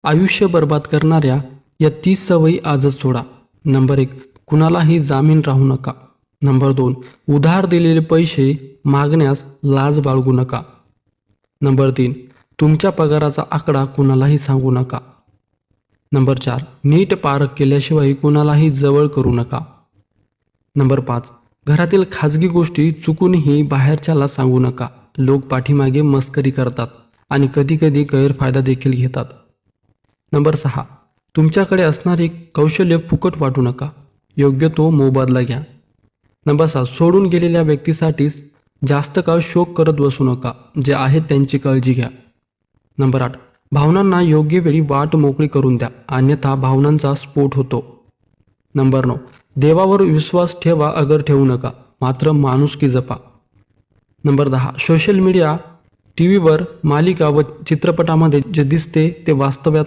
आयुष्य बर्बाद करणाऱ्या या 30 सवयी आजच सोडा. नंबर 1, कुणालाही जामीन राहू नका. नंबर 2, उधार दिलेले पैसे मागण्यास लाज बाळगू नका. नंबर 3, तुमच्या पगाराचा आकडा कुणालाही सांगू नका. नंबर 4, नीट पारख केल्याशिवाय कुणालाही जवळ करू नका. नंबर 5, घरातील खाजगी गोष्टी चुकूनही बाहेरच्याला सांगू नका. लोक पाठीमागे मस्करी करतात आणि कधीकधी गैरफायदा देखील घेतात. नंबर 6, तुमच्याकडे असणारे कौशल्य फुकट वाटू नका. योग्य तो मोबदला घ्या. नंबर 7, सोडून गेलेल्या व्यक्तीसाठीच जास्त काळ शोक करत बसू नका. जे आहे त्यांची काळजी घ्या. नंबर 8, भावनांना योग्य वेळी वाट मोकळी करून द्या, अन्यथा भावनांचा स्फोट होतो. नंबर 9, देवावर विश्वास ठेवा अगर ठेवू नका, मात्र माणुसकी जपा. नंबर 10, सोशल मीडिया, टी व्हीवर मालिका व चित्रपटामध्ये जे दिसते ते वास्तव्यात